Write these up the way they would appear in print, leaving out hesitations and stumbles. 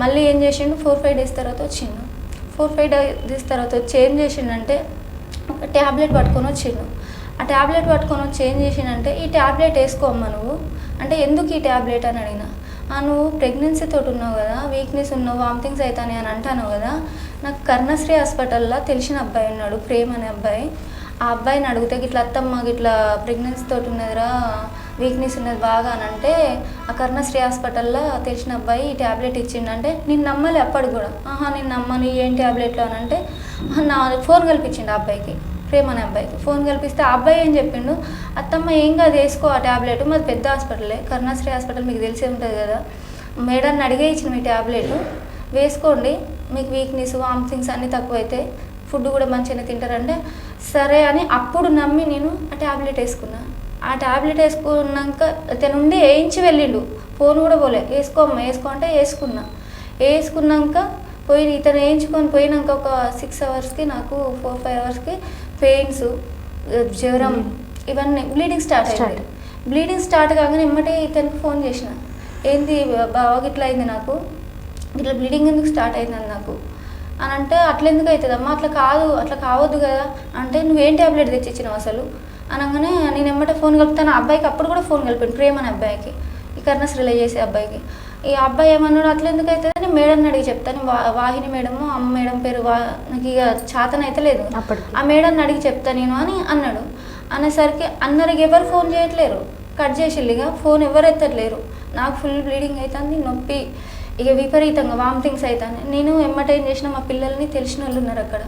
మళ్ళీ ఏం చేసిండు 4-5 డేస్ తర్వాత వచ్చిండు. 4-5 డేస్ తర్వాత వచ్చి ఏం చేసిండంటే ఒక ట్యాబ్లెట్ పట్టుకొని వచ్చిండు. ఆ ట్యాబ్లెట్ పట్టుకొని వచ్చి ఏం చేసిండంటే ఈ ట్యాబ్లెట్ వేసుకోమ్మా నువ్వు అంటే ఎందుకు ఈ ట్యాబ్లెట్ అని అడిగిన. నువ్వు ప్రెగ్నెన్సీ తోటి ఉన్నావు కదా, వీక్నెస్ ఉన్నావు, వామిటింగ్స్ అవుతాయి అని అంటాను కదా, నాకు కర్ణశ్రీ హాస్పిటల్లో తెలిసిన అబ్బాయి ఉన్నాడు, ప్రేమ్ అనే అబ్బాయి. ఆ అబ్బాయిని అడిగితే ఇట్లా అత్తమ్మ ఇట్లా ప్రెగ్నెన్సీ తోటి ఉన్నదిరా, వీక్నెస్ ఉన్నది బాగా అని అంటే ఆ కర్ణశ్రీ హాస్పిటల్లో తెలిసిన అబ్బాయి ఈ ట్యాబ్లెట్ ఇచ్చిండంటే నేను నమ్మలే అప్పటి కూడా. నేను నమ్మను ఏం ట్యాబ్లెట్లు అని అంటే నా ఫోన్ కల్పించిండు ఆ అబ్బాయికి, ప్రేమ్ అనే అబ్బాయికి ఫోన్ కల్పిస్తే ఆ అబ్బాయి ఏం చెప్పిండు, అత్తమ్మ ఏం కాదు వేసుకో ఆ ట్యాబ్లెట్, మాది పెద్ద హాస్పిటలే కరుణాశ్రీ హాస్పిటల్ మీకు తెలిసే ఉంటుంది కదా, మేడాన్ని అడిగే ఇచ్చిన మీ ట్యాబ్లెట్ వేసుకోండి, మీకు వీక్నెస్ వామిటింగ్స్ అన్నీ తక్కువైతే ఫుడ్ కూడా మంచిగానే తింటారంటే సరే అని అప్పుడు నమ్మి నేను ఆ ట్యాబ్లెట్ వేసుకున్నా. ఆ ట్యాబ్లెట్ వేసుకున్నాక తనుండి వేయించి వెళ్ళిండు, ఫోన్ కూడా పోలే, వేసుకోమ్మా వేసుకో అంటే వేసుకున్నాక పోయి ఇతను వేయించుకొని పోయినాక ఒక 6 అవర్స్కి నాకు 4-5 అవర్స్కి పెయిన్స్, జ్వరం, ఇవన్నీ బ్లీడింగ్ స్టార్ట్ అయింది. బ్లీడింగ్ స్టార్ట్ కాగానే ఎమ్మటే ఇతనికి ఫోన్ చేసిన, ఏంది బాగా ఇట్లా అయింది నాకు, ఇట్లా బ్లీడింగ్ ఎందుకు స్టార్ట్ అయిందని నాకు అని అంటే అట్లా ఎందుకు అవుతుందమ్మా, అట్లా కావద్దు కదా అంటే నువ్వేం ట్యాబ్లెట్ తెచ్చిచ్చినావు అసలు అనగానే నేను ఎమ్మటే ఫోన్ కలుపుతాను. అబ్బాయికి అప్పుడు కూడా ఫోన్ కలిపాను, ప్రేమ్ అనే అబ్బాయికి, ఈ కర్ణశ్రీలో చేసే అబ్బాయికి. ఈ అబ్బాయి ఏమన్నాడు అట్లా ఎందుకు అవుతుంది అని మేడంని అడిగి చెప్తాను. వాహిని మేడము అమ్మ మేడం పేరు నాకు ఇక చేతన అయితే లేదు, ఆ మేడంని అడిగి చెప్తా నేను అని అన్నాడు. అనేసరికి అందరికి ఎవరు ఫోన్ చేయట్లేరు, కట్ చేసిల్లిగా ఫోన్ ఎవరు ఎత్తట్లేరు. నాకు ఫుల్ బ్లీడింగ్ అవుతుంది, నొప్పి ఇక విపరీతంగా వామిటింగ్స్ అవుతాను. నేను ఎమ్మటేం చేసిన మా పిల్లల్ని తెలిసిన వాళ్ళు ఉన్నారు అక్కడ,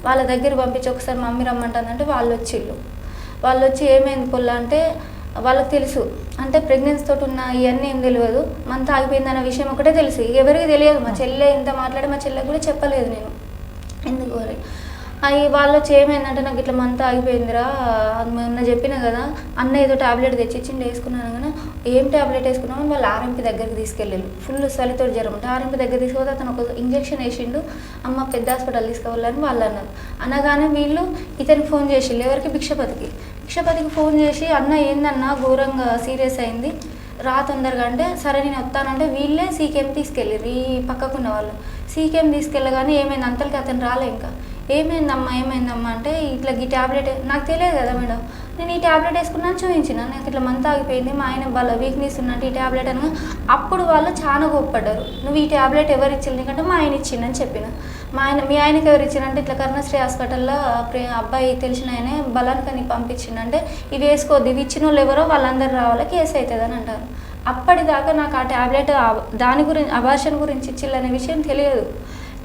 వాళ్ళ దగ్గర పంపించి ఒకసారి మమ్మీ రమ్మంటుందంటే వాళ్ళు వచ్చి ఏమైంది పొల్ల అంటే వాళ్ళకి తెలుసు అంటే ప్రెగ్నెన్సీ తోటి ఉన్న ఇవన్నీ ఏం తెలియదు, మంత్ ఆగిపోయిందన్న విషయం ఒకటే తెలుసు, ఎవరికి తెలియదు. మా చెల్లె ఇంత మాట్లాడి మా చెల్లెకి కూడా చెప్పలేదు నేను ఎందుకు అని. అవి వాళ్ళు వచ్చి ఏమైందంటే నాకు ఇట్లా మంత్ ఆగిపోయిందిరా మొన్న చెప్పిన కదా అన్న ఏదో ట్యాబ్లెట్ తెచ్చిచ్చిండి వేసుకున్నాను కానీ ఏం ట్యాబ్లెట్ వేసుకున్నామని వాళ్ళు ఆర్ఎంపీ దగ్గరికి తీసుకెళ్ళారు. ఫుల్ చలితో జ్వరం ఉంటే ఆర్ఎంపీ దగ్గర తీసుకుపోతే అతను ఒక ఇంజెక్షన్ వేసిండు, అమ్మ పెద్ద హాస్పిటల్ తీసుకోవాలని వాళ్ళు అన్నారు. అనగానే వీళ్ళు ఇతనికి ఫోన్ చేసిండు, ఎవరికి భిక్షపతికి ఫోన్ చేసి అన్న ఏందన్నా ఘోరంగా సీరియస్ అయింది రా తొందరగా అంటే సరే నేను వస్తానంటే వీళ్ళే సీకేఎం తీసుకెళ్ళారు. ఈ పక్కకున్న వాళ్ళు సీకేఎం తీసుకెళ్ళగానే ఏమైంది అంతలకి అతను రాలే. ఇంకా ఏమైందమ్మా అంటే ఇట్లా ఈ ట్యాబ్లెట్ నాకు తెలియదు కదా మేడం, నేను ఈ ట్యాబ్లెట్ వేసుకున్నాను చూపించిన, నాకు ఇట్లా మంత్ ఆగిపోయింది మా ఆయన వాళ్ళ వీక్నెస్ ఉన్నట్టు ఈ ట్యాబ్లెట్ అనగా అప్పుడు వాళ్ళు చాలా గొప్పపడ్డారు. నువ్వు ఈ ట్యాబ్లెట్ ఎవరు ఇచ్చింది నీకంటే మా ఆయన ఇచ్చిందని చెప్పిన. మీ ఆయనకి ఎవరు ఇచ్చిందంటే ఇట్లా కరుణశ్రీ హాస్పిటల్లో అబ్బాయి తెలిసిన ఆయనే బలానికని పంపించిందంటే ఇవి వేసుకోవద్దు, ఇవి ఇచ్చిన వాళ్ళు ఎవరో వాళ్ళందరూ రావాలి కేసు అవుతుందని అంటారు. అప్పటిదాకా నాకు ఆ ట్యాబ్లెట్ దాని గురించి అబార్షన్ గురించి ఇచ్చిల్లనే విషయం తెలియదు.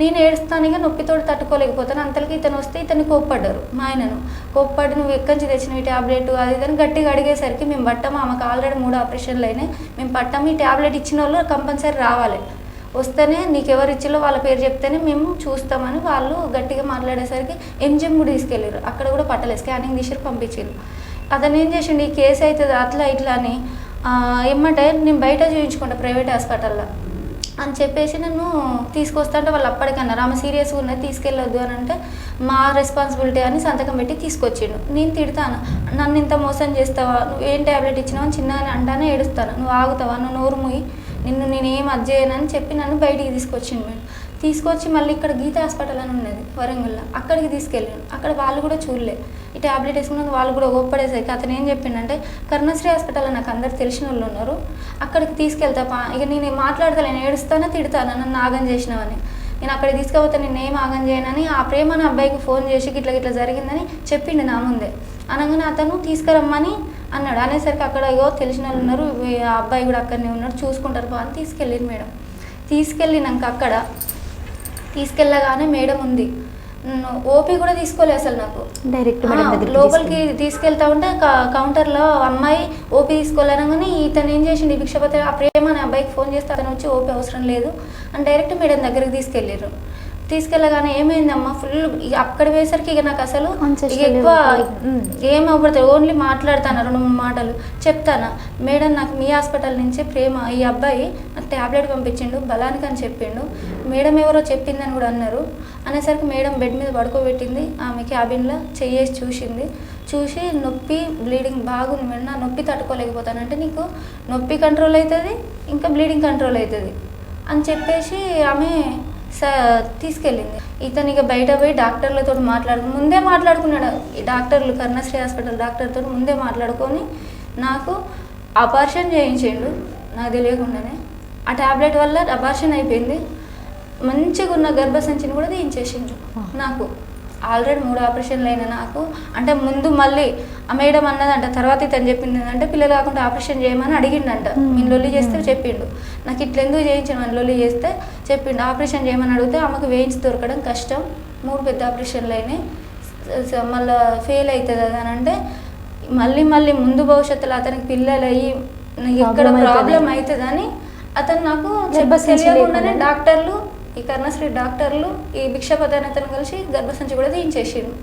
నేను ఏడుస్తానుగా నొప్పితోటి తట్టుకోలేకపోతాను. అంతలకి ఇతను వస్తే ఇతన్ని కోప్పడ్డారు, మా ఆయనను కోప్పడి నువ్వు ఎక్కడి నుంచి తెచ్చినవి ట్యాబ్లెట్ అది ఇదని గట్టిగా అడిగేసరికి మేము పట్టాము, ఆమెకు ఆల్రెడీ 3 ఆపరేషన్లు అయినాయి, మేము పట్టాము, ఈ ట్యాబ్లెట్ ఇచ్చిన వాళ్ళు కంపల్సరీ రావాలి, వస్తేనే నీకు ఎవరు ఇచ్చిలో వాళ్ళ పేరు చెప్తేనే మేము చూస్తామని వాళ్ళు గట్టిగా మాట్లాడేసరికి ఎంజిఎం కూడా తీసుకెళ్ళారు. అక్కడ కూడా పట్టలేదు, స్కానింగ్ తీసి పంపించారు. అతను ఏం చేసిండు ఈ కేసు అవుతుంది అట్లా ఇట్లా అని ఏమంటే నేను బయట చూపించుకుంటా ప్రైవేట్ హాస్పిటల్లో అని చెప్పేసి నన్ను తీసుకొస్తా అంటే వాళ్ళు అప్పటికన్నారు ఆమె సీరియస్గా ఉన్నది తీసుకెళ్ళొద్దు అని అంటే మా రెస్పాన్సిబిలిటీ అని సంతకం పెట్టి తీసుకొచ్చిండు. నేను తిడతాను, నన్ను ఇంత మోసం చేస్తావా, నువ్వు ఏం ట్యాబ్లెట్ ఇచ్చినావు అని చిన్నగానే అంటానే ఏడుస్తాను, నువ్వు ఆగుతావా, నువ్వు నోరు మూయి, నేనేం అజ్జేయనని చెప్పి నన్ను బయటికి తీసుకొచ్చిండు. మేడం తీసుకొచ్చి మళ్ళీ ఇక్కడ గీత హాస్పిటల్ అని ఉన్నది వరంగల్లో, అక్కడికి తీసుకెళ్ళాను. అక్కడ వాళ్ళు కూడా చూడలే, ఈ ట్యాబ్లెట్ వేసుకున్నది వాళ్ళు కూడా ఒప్పడేసరికి అతను ఏం చెప్పిండంటే కరుణశ్రీ హాస్పిటల్లో నాకు అందరు తెలిసిన వాళ్ళు ఉన్నారు, అక్కడికి తీసుకెళ్తా ఇక నేను మాట్లాడతా, నేను ఏడుస్తానో తిడతాను నన్ను ఆగం చేసినావని, నేను అక్కడికి తీసుకుపోతే నేను ఏం ఆగం చేయనని ఆ ప్రేమని అబ్బాయికి ఫోన్ చేసి ఇట్లా జరిగిందని చెప్పిండు నా ముందే. అనగానే అతను తీసుకురమ్మని అన్నాడు. అనేసరికి అక్కడ ఇగో తెలిసిన వాళ్ళు ఉన్నారు, ఆ అబ్బాయి కూడా అక్కడనే ఉన్నాడు చూసుకుంటారు అని తీసుకెళ్ళింది. మేడం తీసుకెళ్ళినాక అక్కడ తీసుకెళ్ళగానే మేడం ఉంది, ఓపీ కూడా తీసుకోలేదు అసలు, నాకు డైరెక్ట్ లోపలికి తీసుకెళ్తా ఉంటే కౌంటర్లో అమ్మాయి ఓపీ తీసుకోలేనగానే ఇతను ఏం చేసిండు భిక్షపతి ఆ ప్రేమ అనే అబ్బాయికి ఫోన్ చేస్తే అతను వచ్చి ఓపీ అవసరం లేదు అని డైరెక్ట్ మేడం దగ్గరికి తీసుకెళ్ళారు. తీసుకెళ్ళగానే ఏమైందమ్మా ఫుల్ అక్కడ పోయేసరికి ఇక నాకు అసలు ఎక్కువ ఏమవుతుంది, ఓన్లీ మాట్లాడతాను 2-3 మాటలు చెప్తాను. మేడం నాకు మీ హాస్పిటల్ నుంచి ప్రేమ ఈ అబ్బాయి నాకు ట్యాబ్లెట్ పంపించిండు బలానికి అని చెప్పిండు, మేడం ఎవరో చెప్పిందని కూడా అన్నారు. అనేసరికి మేడం బెడ్ మీద పడుకోబెట్టింది, ఆమె క్యాబిన్లో చెయ్యేసి చూసి నొప్పి బ్లీడింగ్ బాగుంది మేడం, నా నొప్పి తట్టుకోలేకపోతానంటే నీకు నొప్పి కంట్రోల్ అవుతుంది ఇంకా బ్లీడింగ్ కంట్రోల్ అవుతుంది, అని చెప్పేసి ఆమె తీసుకెళ్ళింది. ఇతను ఇక బయట పోయి డాక్టర్లతో ముందే మాట్లాడుకున్నాడు. ఈ డాక్టర్లు కరుణశ్రీ హాస్పిటల్ డాక్టర్తో ముందే మాట్లాడుకొని నాకు అబార్షన్ చేయించిండు నాకు తెలియకుండానే. ఆ ట్యాబ్లెట్ వల్ల అబార్షన్ అయిపోయింది. మంచిగా ఉన్న గర్భసంచిని కూడా తీయించేసిండు నాకు. ఆల్రెడీ 3 ఆపరేషన్లు అయినా నాకు. అంటే ముందు మళ్ళీ ఆ మేడం అన్నదంట, తర్వాత ఇతను చెప్పింది ఏంటంటే పిల్లలు కాకుండా ఆపరేషన్ చేయమని అడిగిండంట. నేను లొల్లి చేస్తే చెప్పిండు, నాకు ఇట్లా ఎందుకు చేయించాను అని లొల్లి చేస్తే చెప్పిండు ఆపరేషన్ చేయమని అడిగితే ఆమెకు వేయించి దొరకడం కష్టం, 3 పెద్ద ఆపరేషన్లు అయినాయి, మళ్ళీ ఫెయిల్ అవుతుంది అది అని అంటే మళ్ళీ ముందు భవిష్యత్తులో అతనికి పిల్లలు అయ్యి ఇక్కడ ప్రాబ్లం అవుతుందని అతను నాకు తెలియకుండానే డాక్టర్లు, ఈ కరుణశ్రీ డాక్టర్లు, ఈ భిక్షపతి అతను కలిసి గర్భసంచి కూడా తీయించేసిండు.